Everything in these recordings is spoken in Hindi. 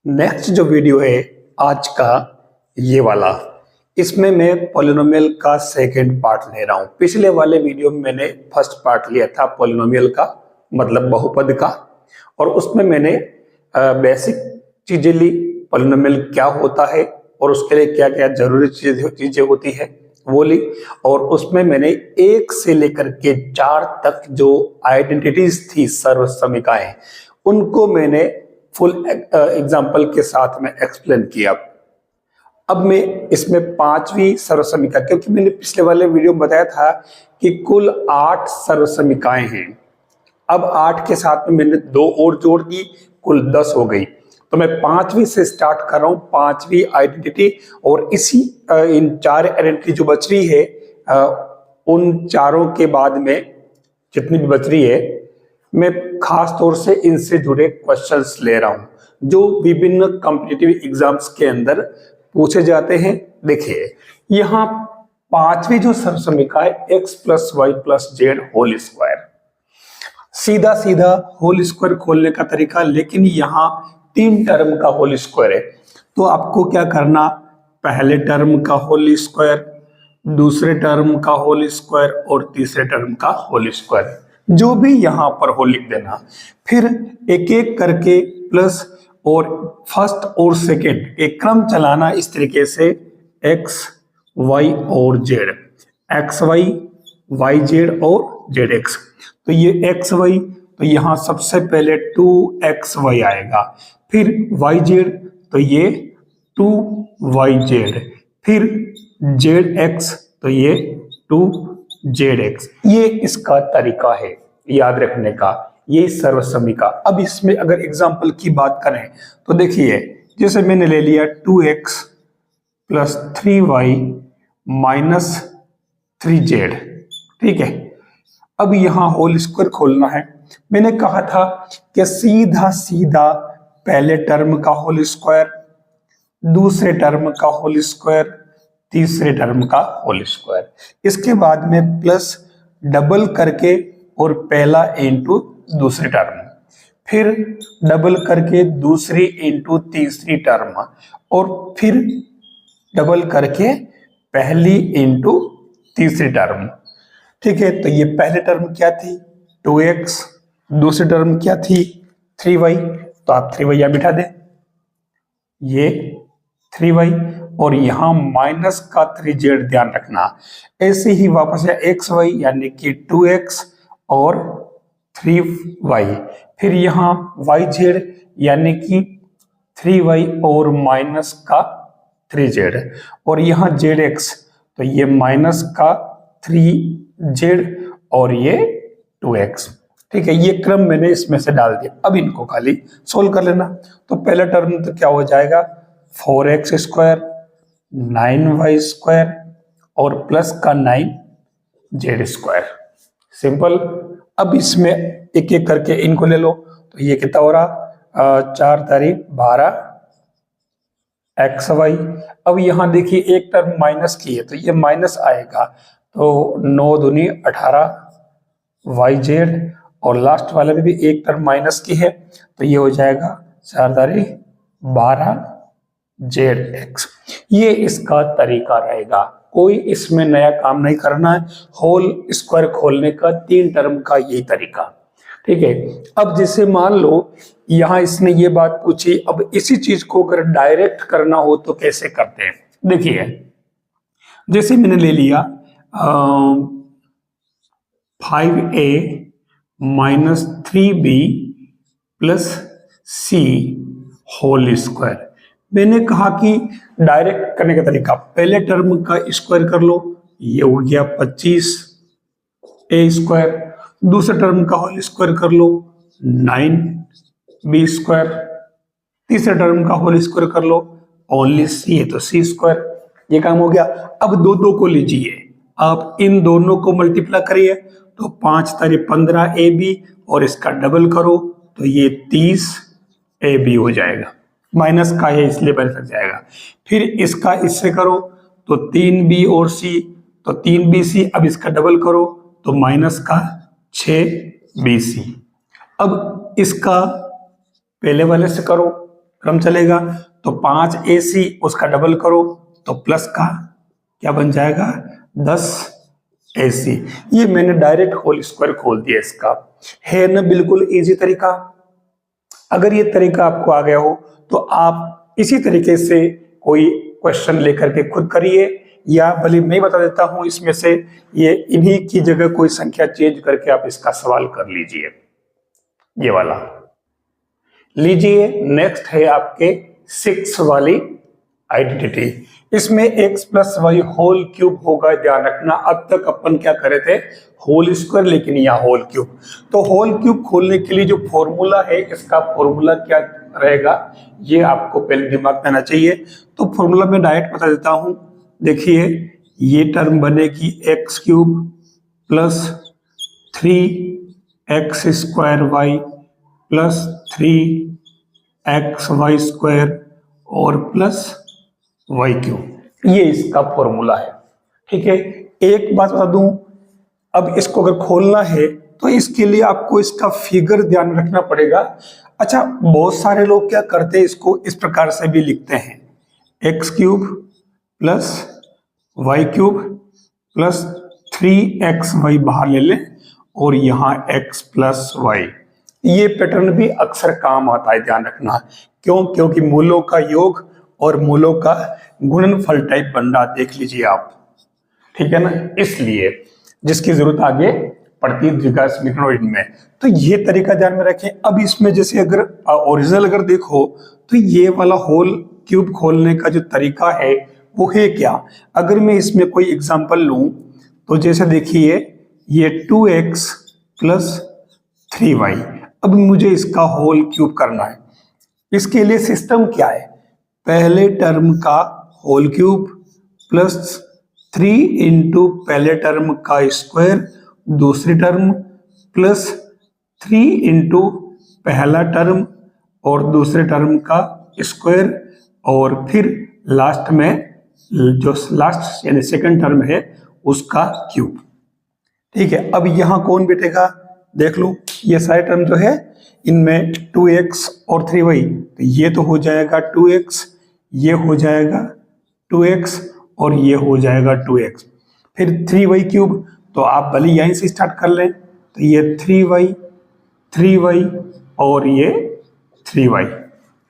नेक्स्ट जो वीडियो है आज का ये वाला, इसमें मैं पॉलिनोमियल का सेकंड पार्ट ले रहा हूं। पिछले वाले वीडियो में मैंने फर्स्ट पार्ट लिया था पॉलिनोमियल का, मतलब बहुपद का, और उसमें मैंने बेसिक चीजें ली, पॉलिनोमियल क्या होता है और उसके लिए क्या क्या जरूरी चीजें होती है वो ली। और उसमें मैंने 1 से लेकर के 4 तक जो आइडेंटिटीज थी सर्वसमीकाएं, उनको मैंने फुल एग्जाम्पल के साथ में एक्सप्लेन किया। अब मैं इसमें 5वीं सर्वसमीका, क्योंकि मैंने पिछले वाले वीडियो में बताया था कि कुल 8 सर्वसमीकाएं हैं। अब 8 के साथ में मैंने 2 और जोड़ दी, कुल 10 हो गई। तो मैं 5वीं से स्टार्ट कर रहा हूं, 5वीं आइडेंटिटी। और इसी इन 4 आइडेंटिटी जो बच रही है, उन चारों के बाद में जितनी भी बच रही है, मैं खास तौर से इनसे जुड़े क्वेश्चंस ले रहा हूं जो विभिन्न कॉम्पिटिटिव एग्जाम्स के अंदर पूछे जाते हैं। देखिए यहां 5वीं जो सर्वसमीका है x + y + z whole square, सीधा सीधा होल स्क्वायर खोलने का तरीका, लेकिन यहां 3 टर्म का होल स्क्वायर है। तो आपको क्या करना, पहले टर्म का होल स्क्वायर, दूसरे टर्म का होल स्क्वायर और तीसरे टर्म का होल स्क्वायर, जो भी यहां पर हो लिख देना। फिर एक एक करके प्लस और फर्स्ट और सेकेंड एक क्रम चलाना इस तरीके से, x y और z, x y y z और z x। तो ये x y, तो यहां सबसे पहले 2xy आएगा, फिर y z, तो ये 2yz, फिर zx, तो ये 2zx। ये इसका तरीका है याद रखने का, ये सर्वसमीका। अब इसमें अगर एग्जांपल की बात करें तो देखिए, जैसे मैंने ले लिया 2x + 3y - 3z, ठीक है। अब यहां होल स्क्वायर खोलना है। मैंने कहा था कि सीधा सीधा पहले टर्म का होल स्क्वायर, दूसरे टर्म का होल स्क्वायर, तीसरे टर्म का होल स्क्वायर, इसके बाद में प्लस डबल करके और पहला इंटू दूसरी टर्म, फिर डबल करके दूसरी इंटू तीसरी टर्म, और फिर डबल करके पहली इंटू तीसरी टर्म, ठीक है। तो ये पहले टर्म क्या थी 2x, दूसरी टर्म क्या थी 3y, तो आप 3y यहां बिठा दें, ये 3y, और यहां माइनस का 3z ध्यान रखना। ऐसे ही वापस है xy, यानी कि 2x और 3y, फिर यहां yz यानी कि 3y और माइनस का 3z, और यहां zx, तो ये माइनस का 3z और ये 2x, ठीक है। ये क्रम मैंने इसमें से डाल दिया। अब इनको खाली सोल्व कर लेना। तो पहला टर्म तो क्या हो जाएगा, 4x² 9y² और प्लस का 9z², सिंपल। अब इसमें एक एक करके इनको ले लो, तो ये कितना हो रहा, 4 तारीख 12 xy। अब यहां देखिए एक टर्म माइनस की है, तो ये माइनस आएगा, तो 9 दूनी 18 yz, और लास्ट वाले में भी एक टर्म माइनस की है, तो ये हो जाएगा 4 तारीख 12 zx। ये इसका तरीका रहेगा, कोई इसमें नया काम नहीं करना है। होल स्क्वायर खोलने का 3 टर्म का यही तरीका, ठीक है। अब जैसे मान लो यहां इसने ये बात पूछी, अब इसी चीज को अगर डायरेक्ट करना हो तो कैसे करते हैं। देखिए जैसे मैंने ले लिया 5a - 3b + c whole square. मैंने कहा कि डायरेक्ट करने का तरीका, पहले टर्म का स्क्वायर कर लो, ये हो गया 25a², दूसरे टर्म का होल स्क्वायर कर लो 9b², तीसरे टर्म का होल स्क्वायर कर लो ओनली c है तो c²। ये काम हो गया। अब दो दो को लीजिए, आप इन दोनों को मल्टीप्लाई करिए, तो 5 तारीख 15ab, और इसका डबल करो तो ये 30ab हो जाएगा। माइनस का है इसलिए माइनस लग जाएगा। फिर इसका इससे करो तो 3b और c, तो 3bc। अब इसका डबल करो तो माइनस का 6bc। अब इसका पहले वाले से करो क्रम चलेगा। तो 5ac उसका डबल करो तो प्लस का क्या बन जाएगा 10ac। ये मैंने डायरेक्ट होल स्क्वायर खोल दिया इसका, है ना बिल्कुल इजी तरीका। अगर ये तरीका आपको आ गया हो तो आप इसी तरीके से कोई क्वेश्चन लेकर के खुद करिए, या भले मैं बता देता हूं इसमें से ये इन्हीं की जगह कोई संख्या चेंज करके आप इसका सवाल कर लीजिए। ये वाला लीजिए। नेक्स्ट है आपके 6 वाली आइडेंटिटी। इसमें x plus Y whole cube होगा, ध्यान रखना। अब तक अपन क्या करे थे होल स्क्वायर, लेकिन यहाँ होल क्यूब। तो होल क्यूब खोलने के लिए जो फॉर्मूला है, इसका फॉर्मूला क्या रहेगा ये आपको पहले दिमाग में आना चाहिए। तो फॉर्मूला में डायरेक्ट बता देता हूं। देखिए ये टर्म बनेगी X cube plus 3x square Y plus 3x Y square और प्लस वाई क्यूब। ये इसका फॉर्मूला है, ठीक है। एक बात बता दूं, अब इसको अगर खोलना है तो इसके लिए आपको इसका फिगर ध्यान रखना पड़ेगा। अच्छा, बहुत सारे लोग क्या करते हैं, इसको इस प्रकार से भी लिखते हैं, X cube plus Y cube plus 3x Y बाहर ले लें और यहाँ x प्लस वाई। ये पैटर्न भी अक्सर काम आता है, ध्यान रखना। क्यों? क्योंकि मूलों का योग और मूलों का गुणनफल टाइप बन रहा, देख लीजिए आप, ठीक है ना। इसलिए जिसकी जरूरत आगे पड़ती है द्विघात समीकरण में, तो ये तरीका ध्यान में रखें। अब इसमें जैसे अगर ओरिजिनल अगर देखो तो ये वाला होल क्यूब खोलने का जो तरीका है वो है क्या। अगर मैं इसमें कोई एग्जांपल लूं तो जैसे देखिए ये 2x प्लस 3y। अब मुझे इसका होल क्यूब करना है। इसके लिए सिस्टम क्या है, पहले टर्म का होल क्यूब प्लस 3 इंटू पहले टर्म का स्क्वायर, दूसरी टर्म प्लस 3 इंटू पहला टर्म और दूसरे टर्म का स्क्वायर, और फिर लास्ट में जो लास्ट यानी सेकंड टर्म है उसका क्यूब, ठीक है। अब यहां कौन बैठेगा, देख लो ये सारे टर्म जो है इनमें 2x और 3y, तो ये तो हो जाएगा 2x, ये हो जाएगा 2x और ये हो जाएगा 2x। फिर 3y क्यूब, तो आप भले यहीं से स्टार्ट कर लें, तो ये 3y और ये 3y,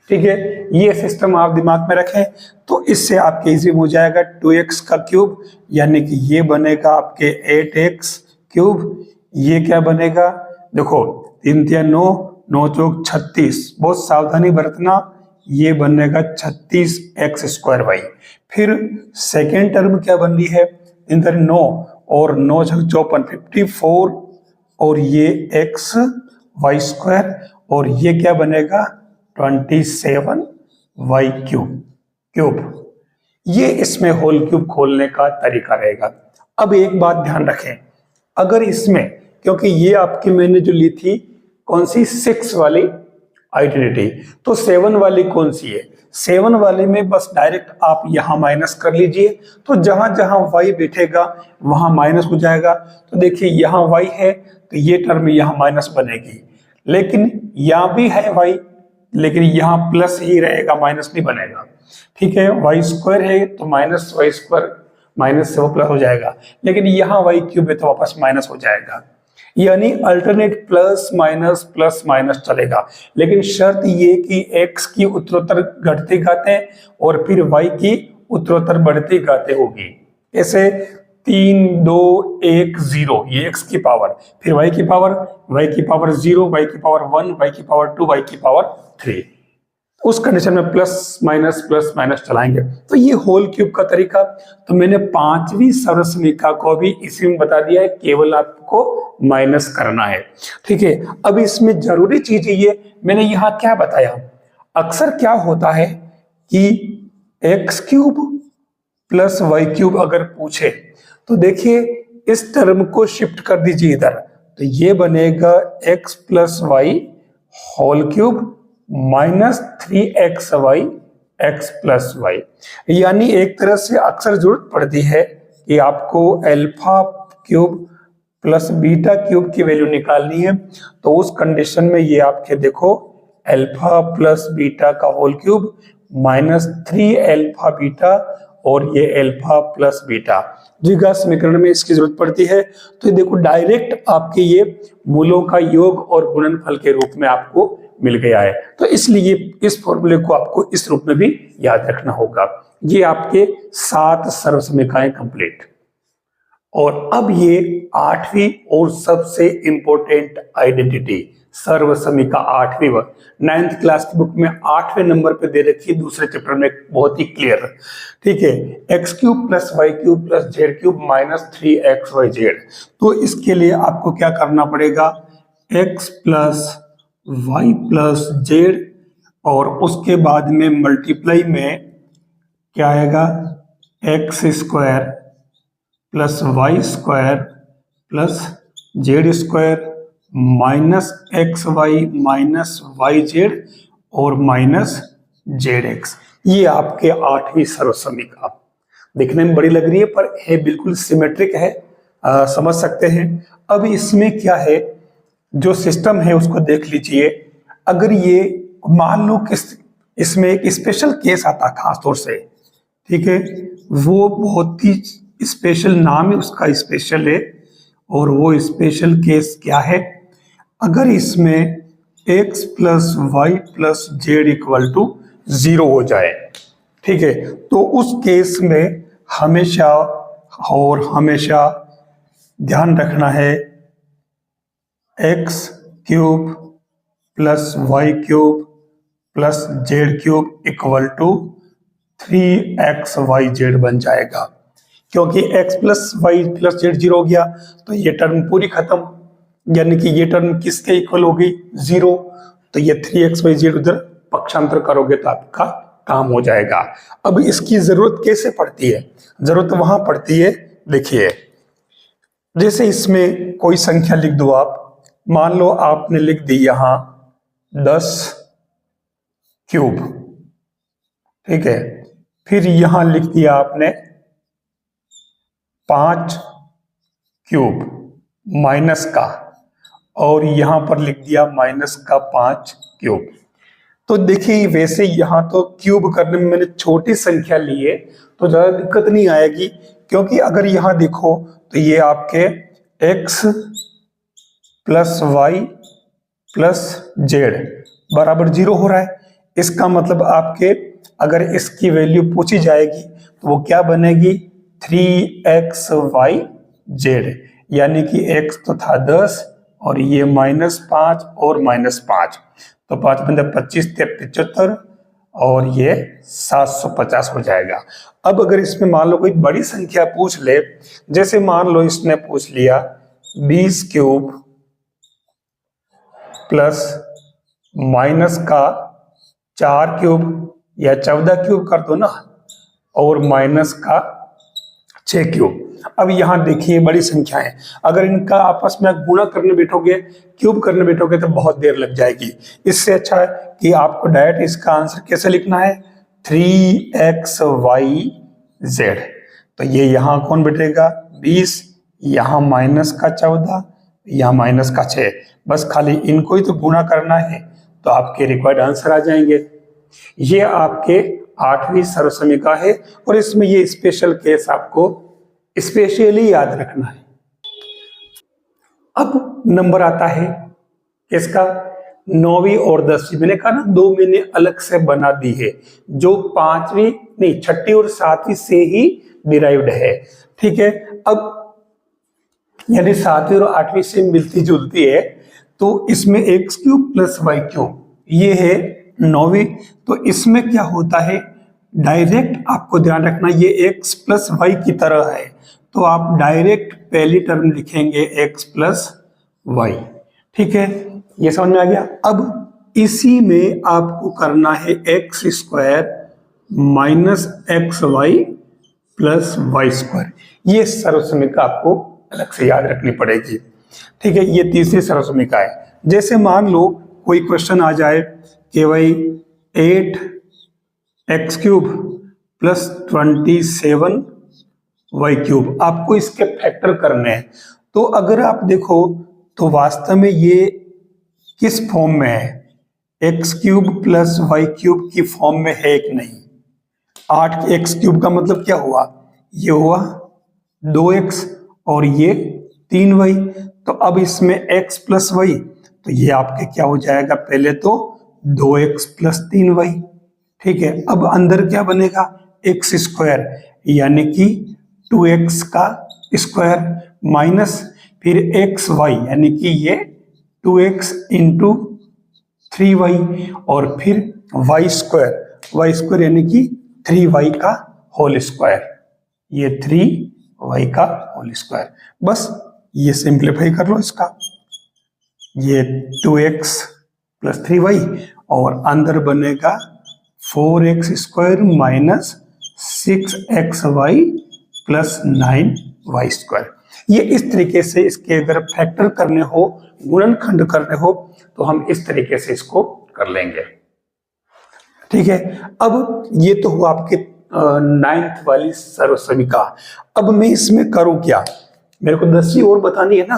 ठीक है। ये सिस्टम आप दिमाग में रखें तो इससे आपके इजी हो जाएगा। 2x का क्यूब यानी कि ये बनेगा आपके 8x क्यूब। ये क्या बनेगा, देखो 3 3 9, 9 चौक 36, बहुत सावधानी बरतना, ये बनेगा 36x स्क्वायर वाई। फिर सेकेंड टर्म क्या बन रही है, 3 3 9 और 9 छक 54, 54 और ये x वाई स्क्वायर, और ये क्या बनेगा 27y क्यूब। ये इसमें होल क्यूब खोलने का तरीका रहेगा। अब एक बात ध्यान रखें, अगर इसमें, क्योंकि ये आपकी मैंने जो ली थी कौन सी 6 वाली आइडेंटिटी, तो 7 वाली कौन सी है, 7 वाले में बस डायरेक्ट आप यहां माइनस कर लीजिए। तो जहां जहां y बैठेगा वहां माइनस हो जाएगा। तो देखिए यहां y है तो ये टर्म यहां माइनस बनेगी, लेकिन यहां भी है y, लेकिन यहाँ प्लस ही रहेगा, माइनस नहीं बनेगा, ठीक है। वाई स्क्वायर है तो माइनस वाई स्क्वायर, माइनस से वो प्लस हो जाएगा, लेकिन यहाँ वाई क्यूब है तो वापस माइनस हो जाएगा। यानी अल्टरनेट प्लस माइनस चलेगा, लेकिन शर्त ये कि x की उत्तरोत्तर घटती घाते और फिर y की उत्तरोत्तर बढ़ती घाते होगी। ऐसे 3 2 1 0, ये x की पावर, फिर y की पावर 0, y की पावर 1, y की पावर 2, y की पावर 3। उस कंडीशन में प्लस माइनस चलाएंगे। तो ये होल क्यूब का तरीका, तो मैंने 5वीं सर्वसमीका को भी इसी में बता दिया है, केवल आपको माइनस करना है, ठीक है। अब इसमें जरूरी चीज ये मैंने यहाँ क्या बताया, अक्सर क्या होता है कि X cube plus Y cube अगर पूछे तो देखिए इस टर्म को शिफ्ट कर दीजिए इधर, तो ये बनेगा x plus Y whole cube minus 3x Y X plus Y. यानी एक तरह से अक्सर जरूरत पड़ती है कि आपको alpha cube plus beta cube की वैल्यू निकालनी है, तो उस कंडीशन में ये आपके देखो अल्फा प्लस बीटा का whole cube minus 3 alpha beta और ये अल्फा प्लस बीटा। द्विघात समीकरण में इसकी जरूरत पड़ती है, तो ये देखो डायरेक्ट आपके ये मूलों का योग और गुणनफल के रूप में आपको मिल गया है, तो इसलिए इस फॉर्मूले को आपको इस रूप में भी याद रखना होगा। ये आपके 7 सर्वसमीकाएं कंप्लीट। और अब ये 8वीं और सबसे इंपॉर्टेंट आइडेंटिटी सर्वसमीका 8वीं 9th क्लास की बुक में 8वें नंबर पे दे रखी है, दूसरे चैप्टर में बहुत ही क्लियर। ठीक है, x cube plus Y cube plus Z cube minus 3xyz। तो इसके लिए आपको क्या करना पड़ेगा, x plus Y plus Z और उसके बाद में मल्टीप्लाई में क्या आएगा, X square plus Y square plus Z square minus x Y minus Y Z और माइनस जेड एक्स। ये आपके 8वीं सर्वसमीका दिखने में बड़ी लग रही है पर है बिल्कुल सिमेट्रिक है, समझ सकते हैं। अब इसमें क्या है, जो सिस्टम है उसको देख लीजिए। अगर ये मान लो कि इसमें एक स्पेशल केस आता खास तौर से, ठीक है, वो बहुत ही स्पेशल नाम है उसका, स्पेशल है, और वो स्पेशल केस क्या है, अगर इसमें x plus Y plus z equal to 0 हो जाए, ठीक है, तो उस केस में हमेशा और हमेशा ध्यान रखना है x cube plus Y cube plus Z cube equal to 3xyz बन जाएगा, क्योंकि x plus Y plus z 0 हो गया तो ये टर्म पूरी खत्म, यानी कि ये टर्म किसके इक्वल होगी, 0। तो ये 3xyz उधर पक्षांतर करोगे तो आपका काम हो जाएगा। अब इसकी जरूरत कैसे पड़ती है, जरूरत वहां पड़ती है, देखिए जैसे इसमें कोई संख्या लिख दो आप, मान लो आपने लिख दी यहां 10 क्यूब, ठीक है, फिर यहां लिख दिया आपने 5 क्यूब माइनस का, और यहां पर लिख दिया माइनस का 5 क्यूब। तो देखिए वैसे यहां तो क्यूब करने में मैंने छोटी संख्या ली है तो ज्यादा दिक्कत नहीं आएगी, क्योंकि अगर यहां देखो तो ये आपके x plus Y plus z बराबर 0 हो रहा है। इसका मतलब आपके अगर इसकी वैल्यू पूछी जाएगी तो वो क्या बनेगी, 3xyz, यानी कि x तो था 10 और ये -5 और -5, तो 5 बंदे 25 75 और ये 750 हो जाएगा। अब अगर इसमें मान लो कोई बड़ी संख्या पूछ ले, जैसे मान लो इसने पूछ लिया 20 क्यूब प्लस माइनस का 4 क्यूब या 14 क्यूब कर दो ना, और माइनस का 6 क्यूब। अब यहां देखिए बड़ी संख्या है, अगर इनका आपस में गुणा करने बैठोगे, क्यूब करने बैठोगे तो बहुत देर लग जाएगी। इससे अच्छा है कि आपको डायरेक्ट इसका आंसर कैसे लिखना है, 3xyz। तो ये यहां कौन बैठेगा 20, यहां माइनस का 14, यहां माइनस का 6, बस खाली इनको ही तो गुणा करना है तो आपके रिक्वायर्ड आंसर आ जाएंगे। ये आपके 8वीं सर्वसमीका है और इसमें ये स्पेशल केस आपको स्पेशली याद रखना है। अब नंबर आता है इसका 9वीं और 10वीं, मैंने कहा ना 2 मैंने अलग से बना दी है, जो 5वीं नहीं 6ठी और 7वीं से ही डिराइव्ड है, ठीक है। अब यानी 7वीं और 8वीं से मिलती जुलती है, तो इसमें x cube plus Y cube ये है 9वीं। तो इसमें क्या होता है, डायरेक्ट आपको ध्यान रखना ये x प्लस वाई की तरह है, तो आप डायरेक्ट पहली टर्म लिखेंगे x प्लस वाई, ठीक है, ये समझ में आ गया। अब इसी में आपको करना है x square minus x y plus Y square, ये सर्वसमीका आपको अलग से याद रखनी पड़ेगी, ठीक है। ये तीसरी सर्वसमीका है। जैसे मान लो कोई क्वेश्चन आ जाए कि भाई 8x cube plus 27 Y cube, आपको इसके फैक्टर करने हैं। तो अगर आप देखो तो वास्तव में ये किस फॉर्म में है, x cube plus Y cube की फॉर्म में है कि नहीं। 8 एक्स क्यूब का मतलब क्या हुआ, ये हुआ 2x और ये 3y। तो अब इसमें x प्लस वाई, तो ये आपके क्या हो जाएगा, पहले तो 2x प्लस 3y। ठीक है, अब अंदर क्या बनेगा, एक्स स्क्वायर यानी कि 2x का स्क्वायर माइनस फिर एक्स वाई यानी कि ये 2x इंटू 3y और फिर वाई स्क्वायर यानी कि 3y का होल स्क्वायर, ये 3y का होल स्क्वायर। बस ये सिंप्लीफाई कर लो इसका, ये 2x प्लस 3y और अंदर बनेगा 4x square minus 6xy plus 9y square. ये इस तरीके से इसके अगर फैक्टर करने हो, गुणनखंड करने हो, तो हम इस तरीके से इसको कर लेंगे। ठीक है, अब ये तो हुआ आपके 9th वाली सर्वसमीका। अब मैं इसमें करूं क्या, मेरे को 10वीं और बतानी है ना,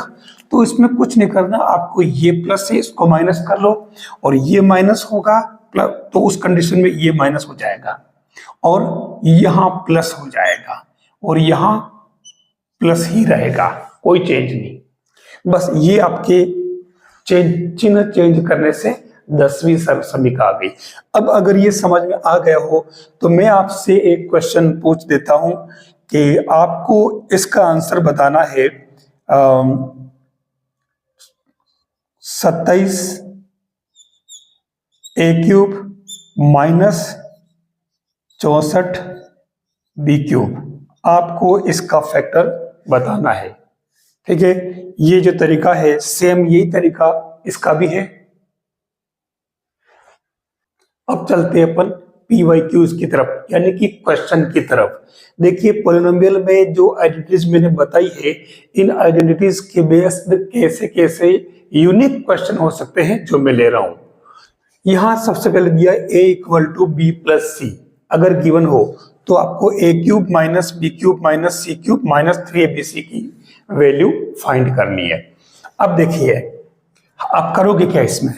तो इसमें कुछ नहीं करना, आपको ये प्लस है इसको माइनस कर लो और ये माइनस होगा तो उस कंडीशन में ये माइनस हो जाएगा और यहां प्लस हो जाएगा और यहां प्लस ही रहेगा, कोई चेंज नहीं। बस ये आपके चिन्ह चेंज करने से 10वीं सर्वसमीका आ गई। अब अगर ये समझ में आ गया हो तो मैं आपसे एक क्वेश्चन पूछ देता हूं कि आपको इसका आंसर बताना है 27 ए क्यूब माइनस 64 बी क्यूब, आपको इसका फैक्टर बताना है। ठीक है, ये जो तरीका है सेम यही तरीका इसका भी है। अब चलते हैं अपन PYQs की तरफ, यानी कि क्वेश्चन की तरफ। देखिए पॉलिनोमियल में जो आइडेंटिटीज मैंने बताई है, इन आइडेंटिटीज के बेस्ड कैसे कैसे यूनिक क्वेश्चन हो सकते हैं जो मैं ले रहा हूं। यहां सबसे पहले दिया a equal to B plus C, अगर गिवन हो तो आपको a cube minus B cube minus C cube minus 3abc की वैल्यू फाइंड करनी है। अब देखिए आप करोगे क्या, इसमें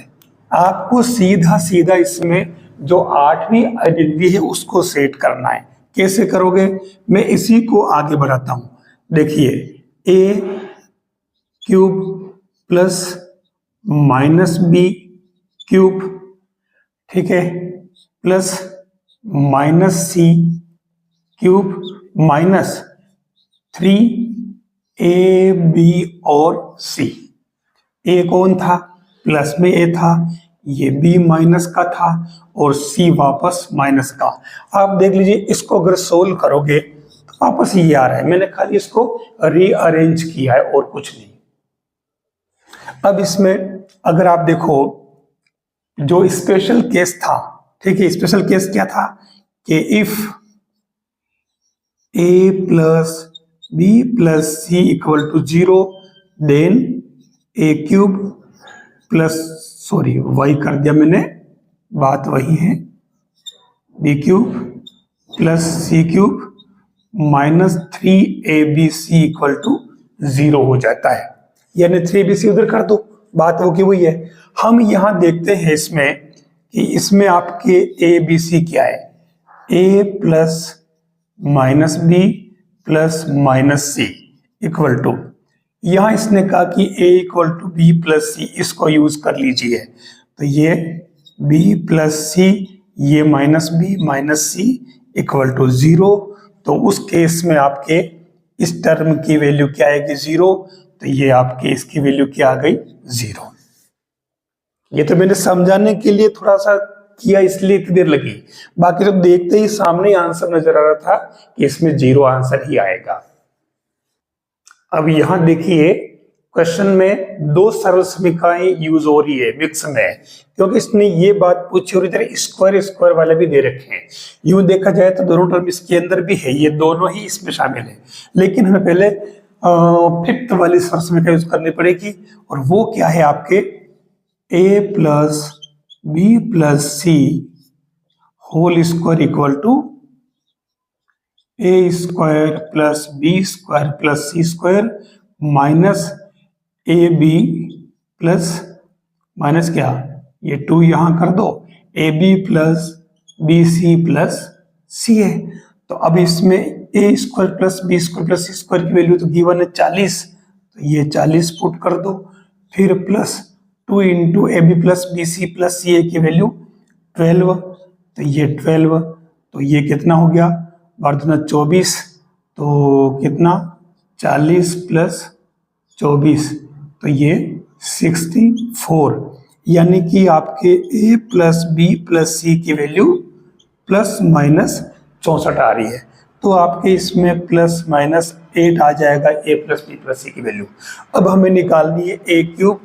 आपको सीधा सीधा इसमें जो 8वीं आइडेंटिटी है उसको सेट करना है। कैसे करोगे, मैं इसी को आगे बढ़ाता हूं। देखिए a cube plus minus B cube, ठीक है, प्लस माइनस सी क्यूब माइनस 3ab और c। a कौन था, प्लस में a था, ये b माइनस का था और c वापस माइनस का। आप देख लीजिए इसको अगर सोल्व करोगे तो वापस ये आ रहा है, मैंने खाली इसको रीअरेंज किया है और कुछ नहीं। अब इसमें अगर आप देखो जो स्पेशल केस था, ठीक है, स्पेशल केस क्या था कि if a plus B plus c equal to 0 then a cube plus sorry y कर दिया मैंने, बात वही है, b cube plus c cube minus 3abc equal to 0 हो जाता है, यानी 3abc उधर कर दो, बात वो की वही है। हम यहां देखते हैं इसमें कि इसमें आपके abc क्या है, a plus minus B plus minus C equal to, यहां इसने कहा कि a equal to B plus C, इसको यूज कर लीजिए। तो ये b प्लस सी, ये minus b minus C equal to 0। तो उस केस में आपके इस टर्म की वैल्यू क्या आएगी 0, तो ये आपके इसकी वैल्यू क्या आ गई 0। ये तो मैंने समझाने के लिए थोड़ा सा किया इसलिए इतनी देर लगी, बाकी तो देखते ही सामने आंसर नजर आ रहा था कि इसमें 0 आंसर ही आएगा। अब यहां देखिए क्वेश्चन में दो सरल समीकरण यूज हो रही है मिक्स में, क्योंकि इसने ये बात पूछी और इधर स्क्वायर स्क्वायर वाले भी दे रखे हैं। यूं देखा जाए तो दोनों टर्म इसके अंदर भी है, ये दोनों ही इसमें शामिल है, लेकिन हमें पहले 5th वाली सरल समीकरण यूज करनी पड़ेगी और वो क्या है आपके a plus B plus C whole square equal to a square plus B square plus C square minus ab plus minus क्या ये 2 यहां कर दो, A B plus B C plus C है। तो अब इसमें A square plus B square plus C square की वैल्यू तो गिवन है 40, तो ये 40 पुट कर दो। फिर plus 2 into A B plus B C plus सी ए की वैल्यू 12, तो ये 12, तो ये कितना हो गया, 12×24, तो कितना 40 प्लस 24, तो ये 64, यानी कि आपके ए प्लस बी प्लस सी की वैल्यू प्लस माइनस 64 आ रही है। तो आपके इसमें प्लस माइनस 8 आ जाएगा ए प्लस बी प्लस सी की वैल्यू। अब हमें निकालनी है ए क्यूब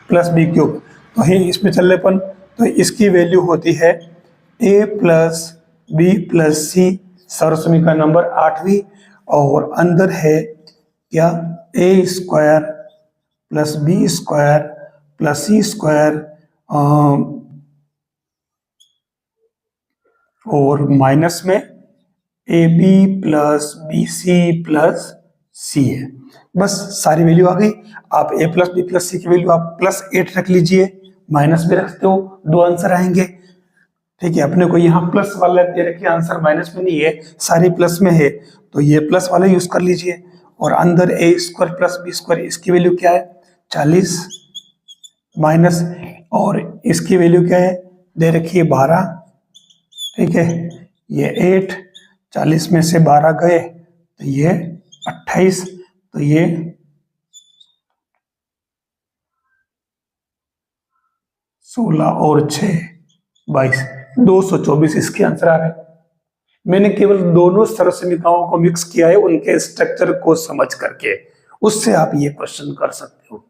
प्लस बी क्यूब, तो ही इसमें चल रहे अपन, तो इसकी वैल्यू होती है A plus B plus C, सर्वसमीकरण नंबर 8वीं, और अंदर है क्या, A square plus B square plus C square और माइनस में A B plus B C plus C है। बस सारी वैल्यू आ गई। आप A plus B plus C की वैल्यू आप प्लस 8 रख लीजिए, माइनस भी रखते हो, 2 आंसर आएंगे। ठीक है, अपने को यहाँ प्लस वाला दे रखिए, आंसर माइनस में नहीं है, सारी प्लस में है, तो ये प्लस वाला यूज कर लीजिए। और अंदर ए स्क्वायर प्लस बी स्क्वायर, इसकी वैल्यू क्या है 40 माइनस, और इसकी वैल्यू क्या है दे रखिए 12। ठीक है, ये 8, 40 में से 12 गए तो ये 28, तो ये 16 और 6 22, 224 इसके आंसर आ रहे हैं। मैंने केवल दोनों सर्वसमीकरणों को मिक्स किया है उनके स्ट्रक्चर को समझ करके, उससे आप ये क्वेश्चन कर सकते हो।